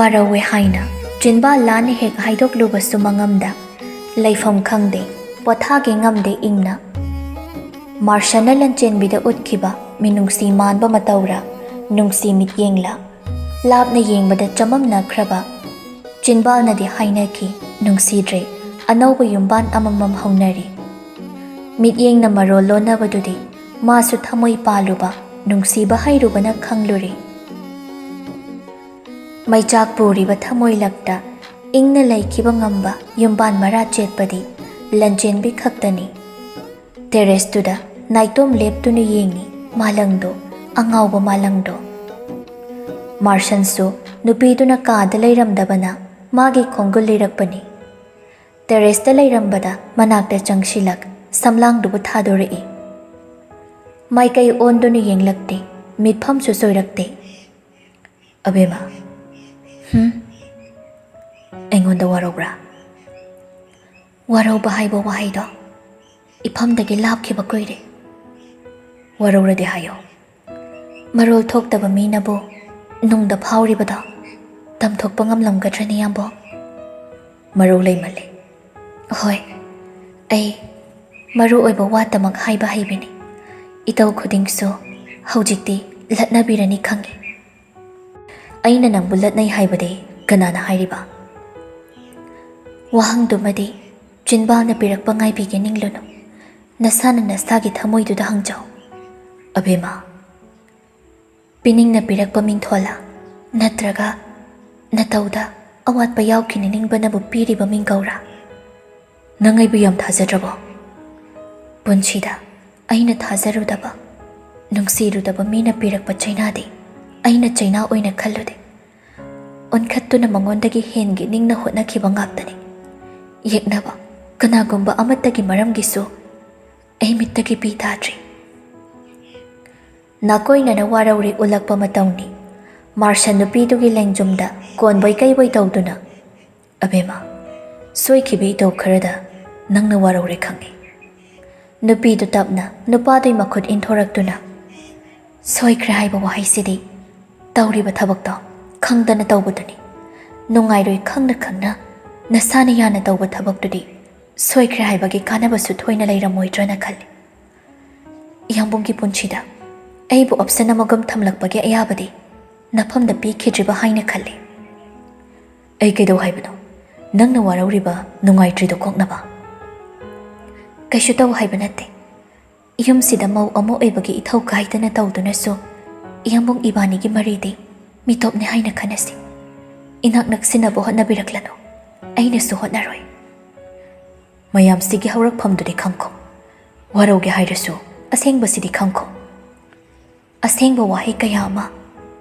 Warawe haina Jinba lani hek haidok luba sumangamda Laifam khangde Pothage ngamde ingna Marshana lanchen bida utkiba Minungsi manba mataura Nungsi mit yengla Labna yengbada chamam na kraba Jinba na di haina ki Nungsi dre Anawba yumban amamam haunari Mit yeng na marolo na badudi Masu thamoy paluba Nungsi bahayruba na khangluri Maijak puriba thamoy lagta Ingna laikiba ngamba Yumban mara chetpadi Lanchen bi khaktani Terrace tuda Naitom lep tunu yengi Malangdo Angawba malangdo Martian su Nupiduna kaada layramdabana Magi kongul lirakpani Terrace da layrambada Manakta changshilak Samlang dubu thadori Maikai ondunu yenglakte Mitpham su soirakte Abema Engonda warobra Waroba haiba wahaido Iphamdagi lapkiba koire Waroradi hayo Marol thoktaba minabu Nungda phawribada Tamthokpa ngamlamgadrani yambo Marol leimale Hoi Ai Maru oiba watamak haiba haibini Itaw khudingso Haujikti latnabirani khangi Aina nang bulatnay haibade Ganana hairiba Wahang dumadi Jinba na pirakpa ngay bigyaning luno Nasana nasagi thamoy duda hangjaw Abema Pining na pirakpa mingthola Natraga Natawda Awat bayaw kinining ba nabu piriba mingkawra Nangay biyam thazadrabo Punchida Aina thazarudaba Nungsirudaba mina pirakpa chaynadi Aina chayna oina khallude Unkhattu na mangondagi hengi ningna hotna kiba ngaptani Yeknaba Kanagumba amatagi maramgisu Ay mittagi pitadri Nakoy na nawarawri ulakpa matawni Marsha nupidugi lengjumda Konboy kayboy tawduna Abema Soy kibi itaw karada Nang nawarawri khangi Nupidu tapna Nupadoy makhut inthoraktuna Soy krahayba wahay sidi Tawriba thabakta Khangdana tawbudani Nungayroy khangna khangna Nasani yana tawba thabakdudi Soy krahaybagi kanabasu thoyna layramoydrana khalli Yambunggi punchida Aibu opsana magam thamlakpagi ayabadi Nafamda pikhidriba haina khalli Ai kaidaw haibano Nangna warawriba nungaytrido koknaba Kaishu taw haiba natte Yumsida maw amo aibagi ithaw kaitana tawdunasu Yambung ibanigi maridi Mitopne haina khanasi Inak naksinabu hotnabiraklano Aina su hotnaroy Mayam sigi haurakphamdudi khangko Warawgi hairasu Asengba sidi khangko Asengba wahi kaya ama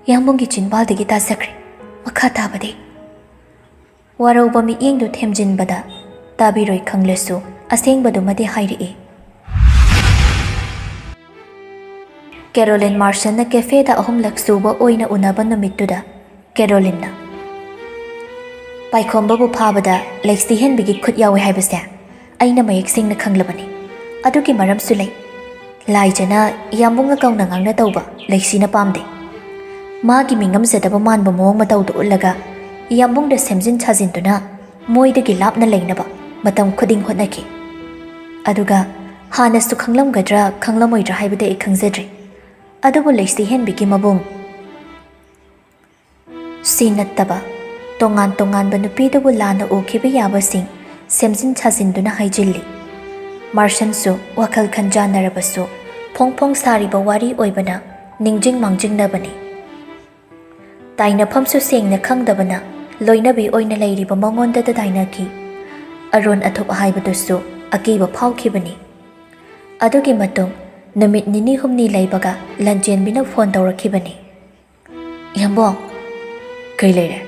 Yambunggi jinbaldagi tazakri Makha tabadi Warawba miyengdu themjinbada Tabiroy khanglasu Asengbadu madi hairi Caroline Marshall na cafe da ahumlak suba oina unaba numittuda Caroline na Paikhomba bu phabada Lexi henbigi khut yawe haibase Aina mayek sing na khanglabani Adugi maram sulay Laijana yambunga kauna ngangna tawba Lexi na pamde Magi mingam zadaba manba moong matawdu ulaga Yambung da semjin chazinduna Moidagi lapna laynaba Matam khuding hotnaki Aduga Hanasu khanglamgadra khanglamoydra haibada khangzadri Adubu Lexi henbigi mabung Sinattaba Tongan banupidabu lana ukiba yabasing Semjin chazinduna haijilli Marshansu wakal khanjanarabasu Pongpong sariba wari oibana Ningjing mangjing nabani Tainaphamsu sengna khangdabana Loinabi oina layriba mangonda da dainaki Aron athop haibadusu Akiba phawkhibani Adugi matung Namit nini humni laybaga Lanjenbina phone tawrakhibani Yambong Kay layre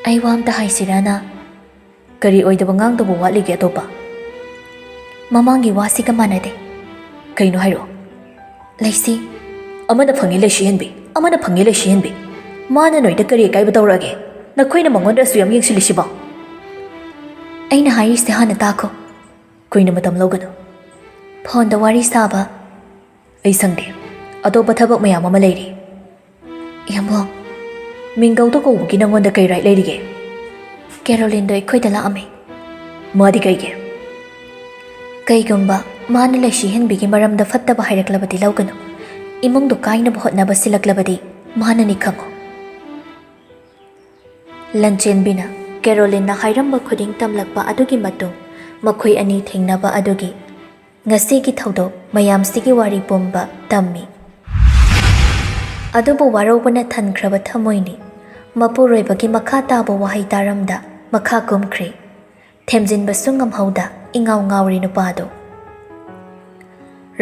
Ay wamta haisirana Kari oidaba ngangdabu watlige atopa Mamangi wasi ka manade Kayno hairo Lexi Amana phangi Lexi henbi Amana phangi Lexi henbi Mana noida kari kaiba tawrage Nakhoyna mangonda suyam yengsilisiba Aina hairiste hana tako Koina matam logano Phone da wari saba Ay sangde Atopa thabak mayam ama layri Yambong ꯃꯤꯡꯒꯧꯗ ꯀꯧꯕꯒꯤ ꯅꯪꯉꯣꯟꯗ ꯀꯩ right ꯂꯩꯔꯤꯒꯦ? ꯀꯦꯔꯣꯂꯤꯟꯗꯣ ꯑꯩꯈꯣꯏꯗ ꯂꯥꯛꯑꯝꯃꯤ꯫ ꯃꯥꯗꯤ ꯀꯩꯒꯤ? ꯀꯩꯒꯨꯝꯕ ꯃꯥꯅ ꯂꯩꯁꯤꯍꯟꯕꯤꯒꯤ ꯃꯔꯝꯗ ꯐꯠꯇꯕ ꯍꯥꯏꯔꯛꯂꯕꯗꯤ ꯂꯧꯒꯅꯨ꯫ ꯏꯃꯨꯡꯗꯣ ꯀꯥꯏꯅꯕ ꯍꯣꯠꯅꯕ ꯁꯤꯜꯂꯛꯂꯕꯗꯤ ꯃꯥꯅꯅꯤ ꯈꯪꯉꯣ꯫ ꯂꯟꯆꯦꯟꯕꯤꯅ ꯀꯦꯔꯣꯂꯤꯟꯅ ꯍꯥꯏꯔꯝꯕ ꯈꯨꯗꯤꯡ ꯇꯝꯂꯛꯄ ꯑꯗꯨꯒꯤ ꯃꯇꯨꯡ ꯃꯈꯣꯏ ꯑꯅꯤ ꯊꯦꯡꯅꯕ ꯑꯗꯨꯒꯤ ꯉꯁꯤꯒꯤ ꯊꯧꯗꯣꯛ ꯃꯌꯥꯝꯁꯤꯒꯤ ꯋꯥꯔꯤ ꯄꯨꯝꯕ ꯇꯝꯃꯤ꯫ ꯑꯗꯨꯕꯨ ꯋꯥꯔꯧꯕꯅ ꯊꯟꯈ꯭ꯔꯕ ꯊꯃꯣꯏꯅꯤ ꯃꯄꯨꯔꯣꯏꯕꯒꯤ ꯃꯈꯥ ꯇꯥꯕ ꯋꯥꯍꯩ ꯇꯥꯔꯝꯗ ꯃꯈꯥ ꯀꯨꯝꯈ꯭ꯔꯦ꯫ ꯊꯦꯝꯖꯤꯟꯕꯁꯨ ꯉꯝꯍꯧꯗ ꯏꯉꯥꯎ ꯉꯥꯎꯔꯤ ꯅꯨꯄꯥꯗꯣ꯫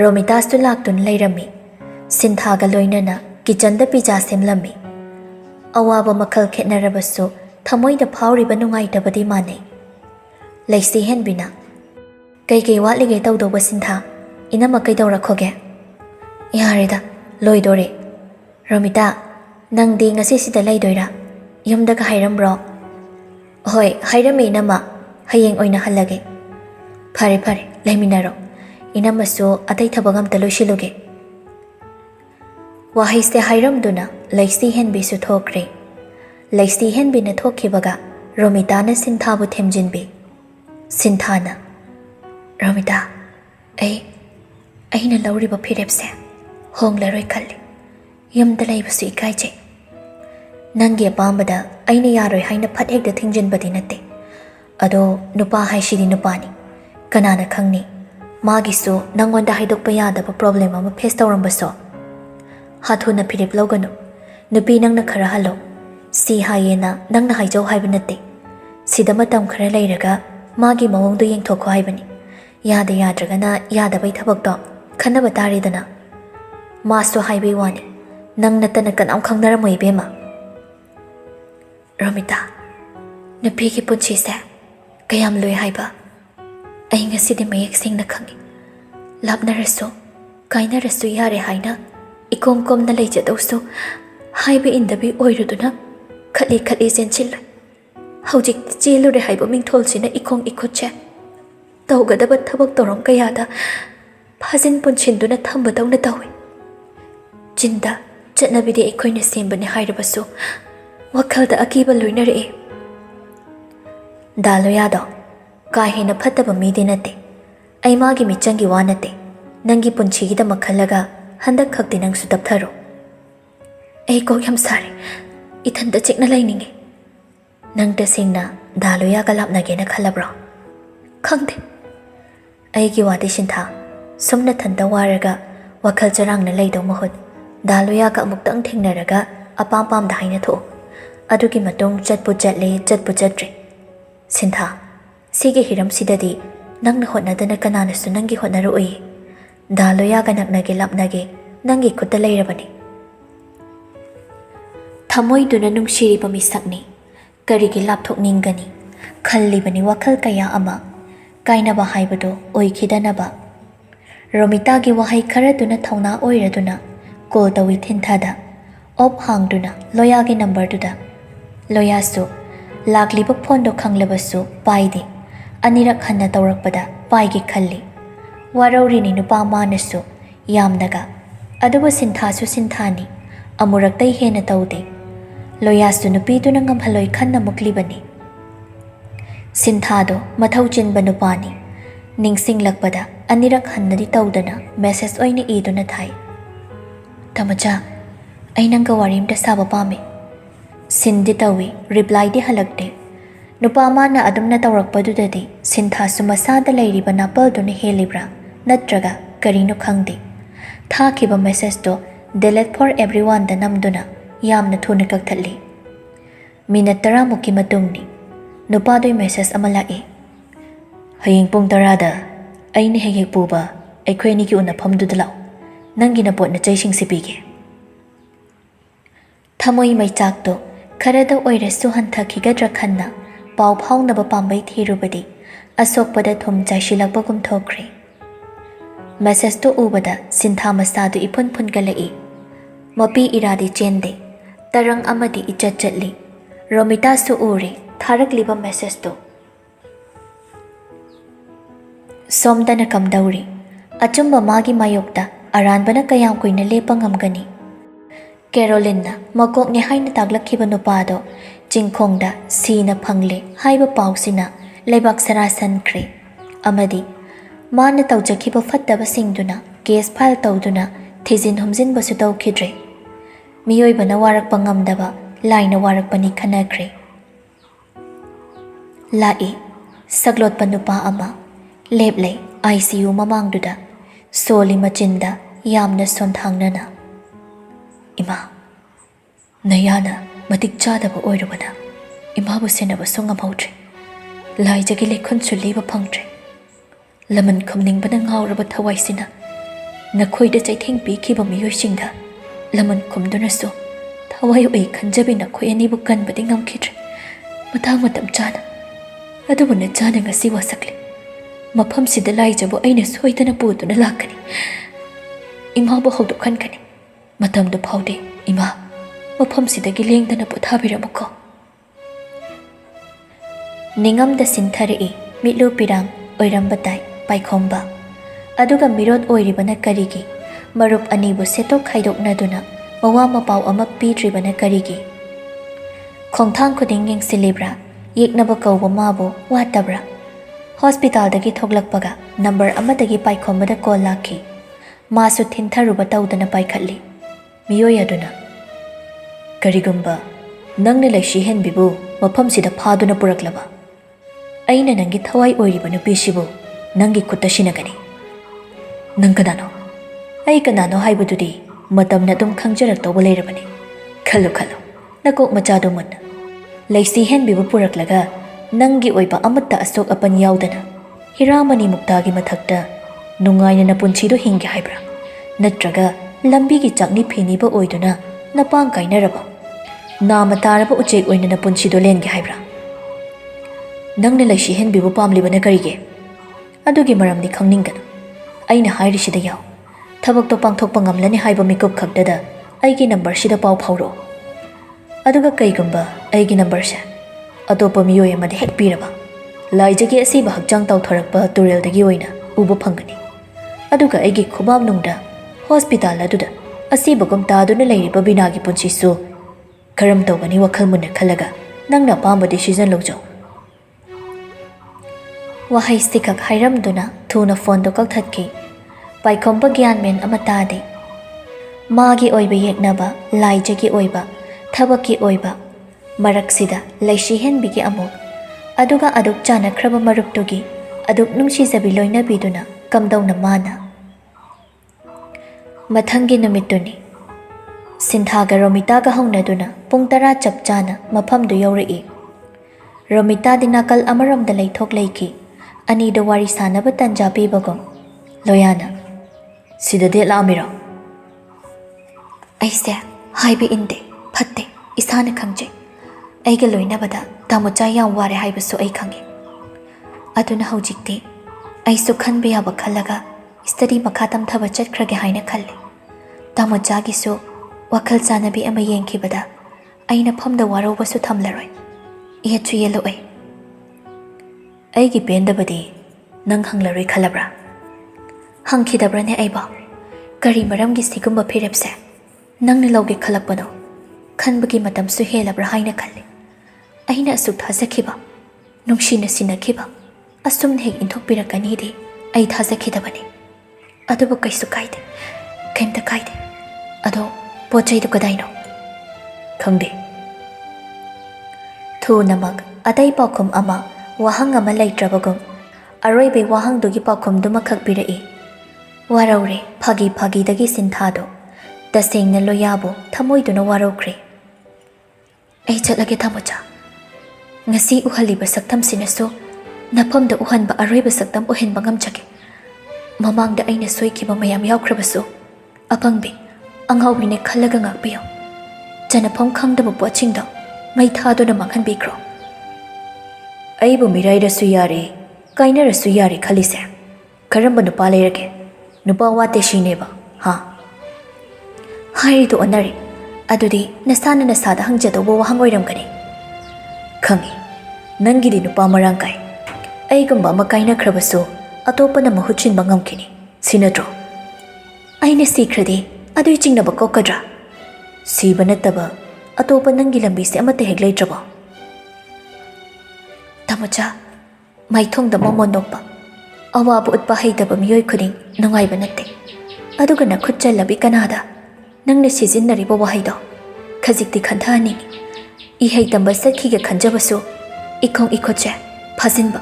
ꯔꯣꯃꯤꯇꯥꯁꯇꯨ ꯂꯥꯛꯇꯨꯅ ꯂꯩꯔꯝꯃꯤ꯫ ꯁꯤꯟꯊꯥꯒ ꯂꯣꯏꯅꯅ ꯀꯤꯆꯟꯗ ꯄꯤꯖꯥ ꯁꯦꯝꯂꯝꯃꯤ꯫ ꯑꯋꯥꯕ ꯃꯈꯜ ꯈꯦꯠꯅꯔꯕꯁꯨ ꯊꯃꯣꯏꯗ ꯐꯥꯎꯔꯤꯕ ꯅꯨꯡꯉꯥꯏꯇꯕꯗꯤ ꯃꯥꯟꯅꯩ꯫ ꯂꯩꯁꯤꯍꯦꯟꯕꯤꯅ ꯀꯩꯀꯩ ꯋꯥꯠꯂꯤꯒꯦ ꯇꯧꯗꯧꯕ ꯁꯤꯟꯊꯥ? ꯏꯅꯝꯃ ꯀꯩꯗꯧꯔꯛꯈꯣꯒꯦ? ꯌꯥꯔꯦꯗ ꯂꯣꯏꯗꯣꯔꯦ꯫ ꯔꯣꯃꯤꯇꯥ ꯅꯪꯗꯤ ꯉꯁꯤꯁꯤꯗ ꯂꯩꯗꯣꯏꯔꯥ? ꯌꯨꯝꯗꯒ ꯍꯥꯏꯔꯝꯕ꯭ꯔꯣ? ꯍꯣꯏ ꯍꯥꯏꯔꯝꯃꯤ ꯏꯅꯝꯃ, ꯍꯌꯦꯡ ꯑꯣꯏꯅ ꯍꯜꯂꯒꯦ꯫ ꯐꯔꯦ ꯐꯔꯦ ꯂꯩꯃꯤꯟꯅꯔꯣ꯫ ꯏꯅꯝꯃꯁꯨ ꯑꯇꯩ ꯊꯕꯛ ꯑꯝꯇ ꯂꯣꯏꯁꯤꯜꯂꯨꯒꯦ꯫ ꯋꯥꯍꯩꯁꯦ ꯍꯥꯏꯔꯝꯗꯨꯅ ꯂꯩꯁꯤꯍꯦꯟꯕꯤꯁꯨ ꯊꯣꯛꯈ꯭ꯔꯦ꯫ ꯂꯩꯁꯤꯍꯦꯟꯕꯤꯅ ꯊꯣꯛꯈꯤꯕꯒ ꯔꯣꯃꯤꯇꯥꯅ ꯁꯤꯟꯊꯥꯕꯨ ꯊꯦꯝꯖꯤꯟꯕꯤ꯫ ꯁꯤꯟꯊꯥꯅ ꯔꯣꯃꯤꯇꯥ ꯑꯩꯅ ꯂꯧꯔꯤꯕ ꯐꯤꯔꯦꯞꯁꯦ ꯍꯣꯡꯂꯔꯣꯏ ꯈꯜꯂꯤ꯫ ꯌꯨꯝꯗ ꯂꯩꯕꯁꯨ ꯏꯀꯥꯏꯖꯩ꯫ ꯅꯪꯒꯤ ꯑꯄꯥꯝꯕꯗ ꯑꯩꯅ ꯌꯥꯔꯣꯏ ꯍꯥꯏꯅ ꯐꯠ ꯍꯦꯛꯇ ꯊꯤꯡꯖꯤꯟꯕꯗꯤ ꯅꯠꯇꯦ꯫ ꯑꯗꯣ ꯅꯨꯄꯥ ꯍꯥꯏꯁꯤꯗꯤ ꯅꯨꯄꯥꯅꯤ꯫ ꯀꯅꯥꯅ ꯈꯪꯅꯤ ꯃꯥꯒꯤꯁꯨ ꯅꯪꯉꯣꯟꯗ ꯍꯥꯏꯗꯣꯛꯄ ꯌꯥꯗꯕ ꯄ꯭ꯔꯣꯕ꯭ꯂꯦꯝ ꯑꯃ ꯐꯦꯁ ꯇꯧꯔꯝꯕꯁꯨ꯫ ꯍꯥꯊꯨꯅ ꯐꯤꯔꯦꯞ ꯂꯧꯒꯅꯨ꯫ ꯅꯨꯄꯤ ꯅꯪꯅ ꯈꯔ ꯍꯜꯂꯣ꯫ ꯁꯤ ꯍꯥꯏꯌꯦꯅ ꯅꯪꯅ ꯍꯥꯏꯖꯧ ꯍꯥꯏꯕ ꯅꯠꯇꯦ꯫ ꯁꯤꯗ ꯃꯇꯝ ꯈꯔ ꯂꯩꯔꯒ ꯃꯥꯒꯤ ꯃꯑꯣꯡꯗꯣ ꯌꯦꯡꯊꯣꯛꯈꯣ ꯍꯥꯏꯕꯅꯤ꯫ ꯌꯥꯗ ꯌꯥꯗ꯭ꯔꯒꯅ ꯌꯥꯗꯕꯩ ꯊꯕꯛꯇꯣ ꯈꯟꯅꯕ ꯇꯥꯔꯦꯗꯅ꯫ ꯃꯥꯁꯨ ꯍꯥꯏꯕꯩ ꯋꯥꯅꯤ, ꯅꯪ ꯅꯠꯇꯅ ꯀꯅꯥꯝ ꯈꯪꯅꯔꯝꯃꯣꯏ ꯏꯕꯦꯝꯃ꯫ ꯔꯣꯃꯤꯇꯥ ꯅꯨꯄꯤꯒꯤ ꯄꯨꯟꯁꯤꯁꯦ ꯀꯌꯥꯝ ꯂꯨꯏ ꯍꯥꯏꯕ ꯑꯩ ꯉꯁꯤꯗꯤ ꯃꯌꯦꯛ ꯁꯦꯡꯅ ꯈꯪꯉꯤ꯫ ꯂꯥꯞꯅꯔꯁꯨ ꯀꯥꯏꯅꯔꯁꯨ ꯌꯥꯔꯦ ꯍꯥꯏꯅ ꯏꯀꯣꯝ ꯀꯣꯝꯅ ꯂꯩꯖꯗꯧꯁꯨ ꯍꯥꯏꯕ ꯏꯟꯗꯕꯤ ꯑꯣꯏꯔꯨꯗꯨꯅ ꯈꯠꯂꯤ ꯈꯠꯂꯤ ꯆꯦꯟꯁꯤꯜꯂꯣꯏ꯫ ꯍꯧꯖꯤꯛꯇꯤ ꯆꯦꯜꯂꯨꯔꯦ ꯍꯥꯏꯕ ꯃꯤꯡꯊꯣꯜꯁꯤꯅ ꯏꯈꯣꯡ ꯏꯈꯨꯠꯁꯦ ꯇꯧꯒꯗꯕ ꯊꯕꯛ ꯊꯧꯔꯝ ꯀꯌꯥꯗ ꯐꯥꯖꯤꯟ ꯄꯨꯟꯁꯤꯟꯗꯨꯅ ꯊꯝꯕꯗꯧꯅ ꯇꯧꯏ꯫ ꯆꯤꯟꯗ ꯆꯠꯅꯕꯤꯗꯤ ꯑꯩꯈꯣꯏꯅ ꯁꯦꯝꯕꯅꯤ ꯍꯥꯏꯔꯕꯁꯨ ꯋꯥꯈꯜꯗ ꯑꯀꯤꯕ ꯂꯣꯏꯅꯔꯛꯏ꯫ ꯗꯥꯂꯣꯌꯥꯗꯣ ꯀꯥ ꯍꯦꯟꯅ ꯐꯠꯇꯕ ꯃꯤꯗꯤ ꯅꯠꯇꯦ꯫ ꯑꯩ ꯃꯥꯒꯤ ꯃꯤꯆꯪꯒꯤ ꯋꯥ ꯅꯠꯇꯦ꯫ ꯅꯪꯒꯤ ꯄꯨꯟꯁꯤꯒꯤꯗꯃꯛ ꯈꯜꯂꯒ ꯍꯟꯗꯛ ꯈꯛꯇꯤ ꯅꯪꯁꯨ ꯇꯞꯊꯔꯣ꯫ ꯑꯩ ꯀꯣꯛ ꯌꯥꯝ ꯁꯥꯔꯦ꯫ ꯏꯊꯟꯇ ꯆꯤꯛꯅ ꯂꯩꯅꯤꯡꯉꯤ꯫ ꯅꯪ ꯇꯁꯦꯡꯅ ꯗꯥꯂꯣꯌꯥꯒ ꯂꯥꯞꯅꯒꯦꯅ ꯈꯜꯂꯕ꯭ꯔꯣ? ꯈꯪꯗꯦ꯫ ꯑꯩꯒꯤ ꯋꯥꯗꯤ ꯁꯤꯟꯊꯥ, ꯁꯨꯝ ꯅꯊꯟꯇ ꯋꯥꯔꯒ ꯋꯥꯈꯜ ꯆꯔꯥꯡꯅ ꯂꯩꯗꯧ ꯃꯍꯨꯠ ꯗꯥꯂꯣꯌꯥꯒ ꯑꯃꯨꯛꯇꯪ ꯊꯦꯡꯅꯔꯒ ꯑꯄꯥꯝ ꯄꯥꯝꯗ ꯍꯥꯏꯅꯊꯣꯛꯎ꯫ ꯑꯗꯨꯒꯤ ꯃꯇꯨꯡ ꯆꯠꯄꯨ ꯆꯠꯂꯦ ꯆꯠꯄꯨ ꯆꯠꯇ꯭ꯔꯦ꯫ ꯁꯤꯟꯊꯥ ꯁꯤꯒꯤ ꯍꯤꯔꯝꯁꯤꯗꯗꯤ ꯅꯪꯅ ꯍꯣꯠꯅꯗꯅ ꯀꯅꯥꯅꯁꯨ ꯅꯪꯒꯤ ꯍꯣꯠꯅꯔꯛꯎꯏ꯫ ꯗꯥꯂꯣꯌꯥꯒ ꯅꯛꯅꯒꯦ ꯂꯥꯞꯅꯒꯦ ꯅꯪꯒꯤ ꯈꯨꯠꯇ ꯂꯩꯔꯕꯅꯤ꯫ ꯊꯃꯣꯏꯗꯨꯅ ꯅꯨꯡꯁꯤꯔꯤꯕ ꯃꯤꯁꯛꯅꯤ꯫ ꯀꯔꯤꯒꯤ ꯂꯥꯞꯊꯣꯛꯅꯤꯡꯒꯅꯤ? ꯈꯜꯂꯤꯕꯅꯤ ꯋꯥꯈꯜ ꯀꯌꯥ ꯑꯃ꯫ ꯀꯥꯏꯅꯕ ꯍꯥꯏꯕꯗꯣ ꯑꯣꯏꯈꯤꯗꯅꯕ꯫ ꯔꯣꯃꯤꯇꯥꯒꯤ ꯋꯥꯍꯩ ꯈꯔꯗꯨꯅ ꯊꯧꯅꯥ ꯑꯣꯏꯔꯗꯨꯅ ꯀꯣꯜ ꯇꯧꯏ ꯊꯤꯟꯊꯥꯗ꯫ ꯑꯣꯞ ꯍꯥꯡꯗꯨꯅ ꯂꯣꯌꯥꯒꯤ ꯅꯝꯕꯔꯗꯨꯗ꯫ ꯂꯣꯌꯥꯁꯨ ꯂꯥꯛꯂꯤꯕ ꯐꯣꯟꯗꯣ ꯈꯪꯂꯕꯁꯨ ꯄꯥꯏꯗꯦ꯫ ꯑꯅꯤꯔꯛ ꯍꯟꯅ ꯇꯧꯔꯛꯄꯗ ꯄꯥꯏꯒꯦ ꯈꯜꯂꯤ꯫ ꯋꯥꯔꯧꯔꯤꯅꯤ ꯅꯨꯄꯥ ꯃꯥꯅꯁꯨ ꯌꯥꯝꯅꯒ꯫ ꯑꯗꯨꯕꯨ ꯁꯤꯟꯊꯥꯁꯨ ꯁꯤꯟꯊꯥꯅꯤ꯫ ꯑꯃꯨꯔꯛꯇꯩ ꯍꯦꯟꯅ ꯇꯧꯗꯦ꯫ ꯂꯣꯌꯥꯁꯨ ꯅꯨꯄꯤꯗꯨꯅ ꯉꯝꯍꯜꯂꯣꯏ ꯈꯟꯅ ꯃꯨꯛꯂꯤꯕꯅꯤ꯫ ꯁꯤꯟꯊꯥꯗꯣ ꯃꯊꯧ ꯆꯤꯟꯕ ꯅꯨꯄꯥꯅꯤ꯫ ꯅꯤꯡꯁꯤꯡꯂꯛꯄꯗ ꯑꯅꯤꯔꯛ ꯍꯟꯅꯗꯤ ꯇꯧꯗꯅ ꯃꯦꯁꯦꯖ ꯑꯣꯏꯅ ꯏꯗꯨꯅ ꯊꯥꯏ꯫ ꯇꯃꯆꯥ ꯑꯩ ꯅꯪꯒ ꯋꯥꯔꯤ ꯑꯝꯇ ꯁꯥꯕ ꯄꯥꯝꯃꯤ꯫ ꯁꯤꯟꯗꯤ ꯇꯧꯏ, ꯔꯤꯄ꯭ꯂꯥꯏꯗꯤ ꯍꯜꯂꯛꯇꯦ꯫ ꯅꯨꯄꯥ ꯃꯥꯅ ꯑꯗꯨꯝꯅ ꯇꯧꯔꯛꯄꯗꯨꯗꯗꯤ ꯁꯤꯟꯊꯥꯁꯨ ꯃꯁꯥꯗ ꯂꯩꯔꯤꯕ ꯅꯥꯄꯜꯗꯨꯅ ꯍꯦꯜꯂꯤꯕ꯭ꯔꯥ ꯅꯠꯇ꯭ꯔꯒ ꯀꯔꯤꯅꯣ ꯈꯪꯗꯦ꯫ ꯊꯥꯈꯤꯕ ꯃꯦꯁꯦꯖꯇꯣ ꯗꯤꯂꯦꯠ ꯐꯣꯔ ꯑꯦꯚ꯭ꯔꯤꯋꯥꯟꯗ ꯅꯝꯗꯨꯅ ꯌꯥꯝꯅ ꯊꯨꯅ ꯀꯛꯊꯠꯂꯤ꯫ ꯃꯤꯅꯠ 10ꯃꯨꯛꯀꯤ ꯃꯇꯨꯡꯅꯤ ꯅꯨꯄꯥꯗꯨꯏ ꯃꯦꯁꯦꯖ ꯑꯃ ꯂꯥꯛꯏ꯫ ꯍꯌꯦꯡ ꯄꯨꯡ 10ꯗ ꯑꯩꯅ ꯍꯦꯛ ꯍꯦꯛ ꯄꯨꯕ ꯑꯩꯈꯣꯏ ꯑꯅꯤꯒꯤ ꯎꯅꯐꯝꯗꯨꯗ ꯂꯥꯛꯑꯣ꯫ ꯅꯪꯒꯤ ꯅꯄꯣꯠ ꯅꯆꯩꯁꯤꯡꯁꯤ ꯄꯤꯒꯦ꯫ ꯊꯃꯣꯏ ꯃꯩꯆꯥꯛꯇꯣ ꯈꯔꯗ ꯑꯣꯏꯔꯁꯨ ꯍꯟꯊꯈꯤꯒꯗ꯭ꯔꯥ ꯈꯟꯅ ꯄꯥꯎ ꯐꯥꯎꯅꯕ ꯄꯥꯝꯕꯩ ꯊꯤꯔꯨꯕꯗꯤ ꯑꯁꯣꯛꯄꯗ ꯊꯨꯝ ꯆꯥꯏꯁꯤꯜꯂꯛꯄꯒꯨꯝ ꯊꯣꯛꯈ꯭ꯔꯦ꯫ ꯃꯦꯁꯦꯖꯇꯣ ꯎꯕꯗ ꯁꯤꯟꯊꯥ ꯃꯁꯥꯗꯨ ꯏꯐꯨꯟ ꯐꯨꯟꯒꯠꯂꯛꯏ꯫ ꯃꯄꯤ ꯏꯔꯥꯗꯤ ꯆꯦꯟꯗꯦ꯫ ꯇꯔꯪ ꯑꯃꯗꯤ ꯏꯆꯠ ꯆꯠꯂꯤ꯫ ꯔꯣꯃꯤꯇꯥꯁꯨ ꯎꯔꯦ ꯊꯥꯔꯛꯂꯤꯕ ꯃꯦꯁꯦꯖꯇꯣ꯫ ꯁꯣꯝꯗꯅ ꯀꯝꯗꯧꯔꯤ? ꯑꯆꯨꯝꯕ ꯃꯥꯒꯤ ꯃꯥꯌꯣꯛꯇ ꯑꯔꯥꯟꯕꯅ ꯀꯌꯥꯝ ꯀꯨꯏꯅ ꯂꯦꯞꯄ ꯉꯝꯒꯅꯤ? Caroline makokne haina taglakhiba nupado chingkhongda sina phangle haiba pausina leibak sara sankhre amadi mana tawjakhiba fattaba singduna case file tawduna thijin humjin basu tawkhidre miyoi bana warak pangamdaba laina warak pani khanakre lai saglot panupa ama leblei ICU mamangduda soli machinda yamna sonthangnana ima nayana matik chadaba oirubana ima bu senaba songamautre lai jagi lekhun suliba phangtre laman khomning bana ngauraba thawaisina nakhoida chaitheng pi khiba miyoi singda laman khomduna so thawai oi khanjabi nakhoi ani bu kan badi ngamkhidre mathang matam chana adubu na chana ngasi wasakle mafam sida lai jabu aina soidana putuna lakani ima bu hawdu khankani matam du phaude ima mafam sida gi lengdana pothabiramako ningam da sinthari mitlu pirang oirambatai paikhomba aduga mirot oiribana karigi marup anibu setok khaidoknaduna mawa mapau ama pidribana karigi khongthang khuding yengsilibra yeknaba kawba mabu watabra hospital dagi thoglakpaga number amadagi paikhomada call lakhi masu thintharuba tawdana paikhatli miyoi aduna karigumba nangna laishi henbibu mafam sida phaduna puraklaba aina nangi thawai oiriba nupisibu nangi khutta sinagani nang kanano ai kanano haibududi matamna dum khangjarak tawba leirabani khalu khalu nakok machadu munna laisi henbibu puraklaga nangi oiba amatta asok apan yaudana hiramani muktagi mathakta nungaina na punchido hingi haibra natraga lambi gi chakni phiniba oiduna napang kainaraba nama taraba uchek oina na punchido lengi haibra nangna laishi henbibu pamlibana karige adugi maramni khangningana aina hairisida yaw thabak to pangthokpa ngamlani haiba mikup khakdada aigi number sida pau phauro aduga kaigumba aigi number se atopa miyoi amadi hek piraba laijagi asiba hakjang tawthorakpa turel dagi oina uba phangani aduga aigi khubam nungda hospital aduda asiba gum taduna leiriba binagi punchisu karam tawgani wakhal munna khalaga nangna pamba decision lawjo wahai stikak hairamduna thuna phone do kalthatki paikhomba gyan men amatade magi oiba yeknaba laijagi oiba thabaki oiba maraksida laishi henbigi amuk aduga aduk chana khraba maruptugi aduk nungsi jabi loina biduna kamdawna mana mathangi numituni sinthaga romita ga hongnaduna pung 10 chap chana mafamdu yawrei romita dinakal amaramda leithok leiki ani do wari sanaba tanja pibagom loyana sida de lamira aise haibi inde phatte isana khangje aiga loinabada tamocha yam ware haibasu ai khange aduna hojikti aisu khanbe yaba khalaga study makhatam thaba chatkrage haina khalle tamocha gi su wakhal chanabi ama yengkhibada aina phamda waro basu thamlaroi yechu yelo ai aigi pendabadi nang hanglaroi khalabra hangkhidabra ne aiba kari maram gi sigumba phirepse nang ne loge khalakpano khanbagi matam su helabra haina khalle aina asuk thazakhiba nungsina sinakhiba asum hek inthokpirakani di ai thazakhidabani adubu kaisu kaide kaimta kaide ado pochai du kadaino khangde thu namak adai pakhum ama wahang ama laitrabagum aroibe wahang dugi pakhum duma khakpirai waraure phagi phagi dagi sinthado tasengna loyabo thamoiduna warokre ai chatlage thamocha ngasi uhaliba saktam sinaso nafamda uhanba aroiba saktam uhen bangam chake mamangda aina soikiba mayam yawkhrabaso apangbi anghawbine khalaga ngakbiyo janapam khangdaba pochingda mai thadona manghan bikro aibu miraira suyare kainara suyare khalise karamba nupa leirage nupa wate shineba ha hairidu onari adudi nasana nasada hangjadawba wahang oiramgani khangi nangidi nupa marangkai aigamba ama kainakhrabasu atopana mahutchinba ngamkini sinatro aina sikradi adui chingnaba kokadra Siba nattaba atopa nangi lambi se amata hek leitrabo. Tamocha maithongda momon nokpa awabu utpa haitaba miyoi khuding nungaiba natte. Aduga na khutchalabi kanada nangna sijinnariba wahaido khajikti khanthaningi. Ihai tamba sakhiga khanjabasu ikhong ikhoche phajinba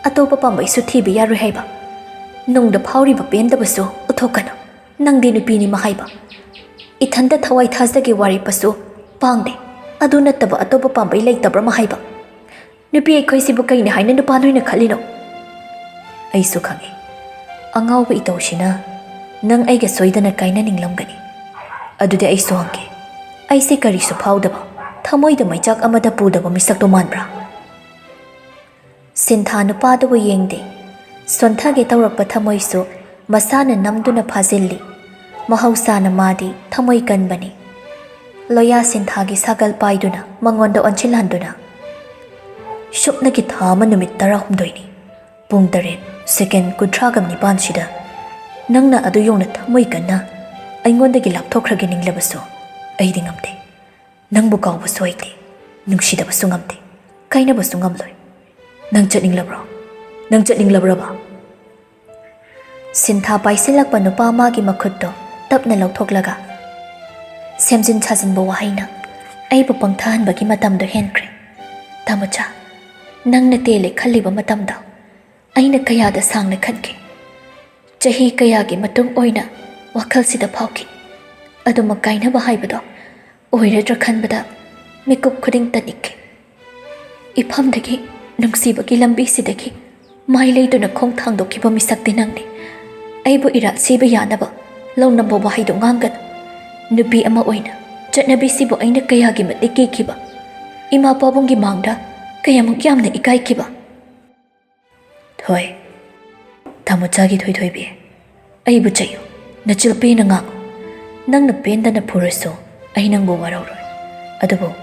atopa pambai su thibi yaru haiba. Nungda phawriba pendabasu uthokana nangdi nupini mahaiba. Ithanda thawai thasdagi wari pasu pangde adu nattaba atopa pambai leitabra mahaiba. Nupi aikhoisibu kaina haina nupa noina khalino. Aisu khangi angawba itawshina nang aiga soidana kaina ninglamgani. Adude aisu hange aise karisu phawdaba thamoida maichak amada pudaba misakto manbra. Sintha nupadabu yengde sonthage tawrakpa thamoisu masana namduna phajilli. Mahausana madi thamoi kanbani. Loya sinthagi sagal paiduna mangonda onchilhanduna. Shupnagi thama numit 16 pung 8 second 39 sida nangna adu yongna thamoi kanna aingondagi lapthokhrage ninglabasu aidi ngamte. Nangbu kawbasu aite nungsidabasu ngamte kainabasu ngamloi. Nang chatninglabro nang chatninglabra. Sintha paisilakpa nupa magi makhutto tapna lauthoklaga semjin chajinba wahaina aibu pangthahanbagi matamdo henkre. Tamocha nangna tele khalliba matamda aina kayada sangna khanke. Chahi kayagi matung oina wakhalsida phawki. Aduma kainaba haibado oiradra khanbada mikup khuding tanik. Iphamdagi nungsibagi lambi sidagi mai leiduna khong thangdokkiba misakte nangni. Aibu irat siba yanaba launamba wahaido ngangan. Nupi ama oina chatnabi sibu aina kayagi matiki kiba. Ima pabungi mangda kayamuk yamna ikai kiba. Thoi tamochagi thoi thoi bi aibu chayo nachil pena ngango. Nangna pendana phuraso ai nangbu wararoi. Adubu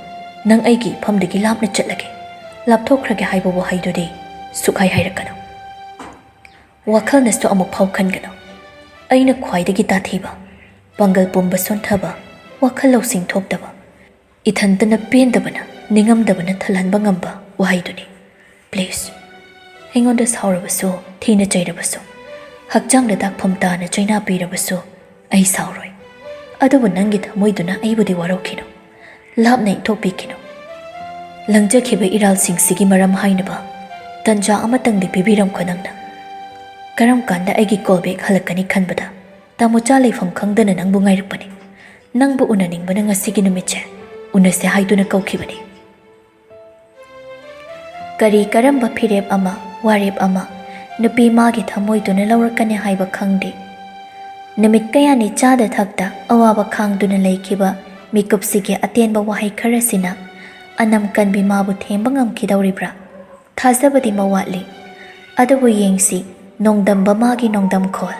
nang aigi phamdagi lapna chatlage lapthokhrage haiba wahaidodi sukhai hairakana. Wakhalnasu amuk phau khangana. Aina khwaidagi tathiba pangal pumba sonthaba wakhal lausing thokdaba ithantana pendabana ningamdabana thalanba ngamba wahaiduni. Please aingonda saurabasu thina chairabasu hakjangda dakpham tana chaina pirabasu ai sauroi. Adubu nangi thamoiduna aibudi waraukino lapna ithokpikino. Langjakhiba iralsing sigi maram hainaba tanja amatangdi pibiram khonangna. Karam kanda aigi callback halakani khanbada tamocha leifam khangdana nangbu ngairupani. Nangbu unaningbana ngasigi numitche unase haiduna kaukhibani. Kari karamba phirep ama warep ama nupi magi thamoiduna laurakani haiba khangde. Numit kayani chada thakta awaba khangduna leikhiba mikupsigi atenba wahai kharasina anam kanbi mabu themba ngamkhidawribra thajabadi mawatli. Adubu yengsi nongdamba magi nongdam khol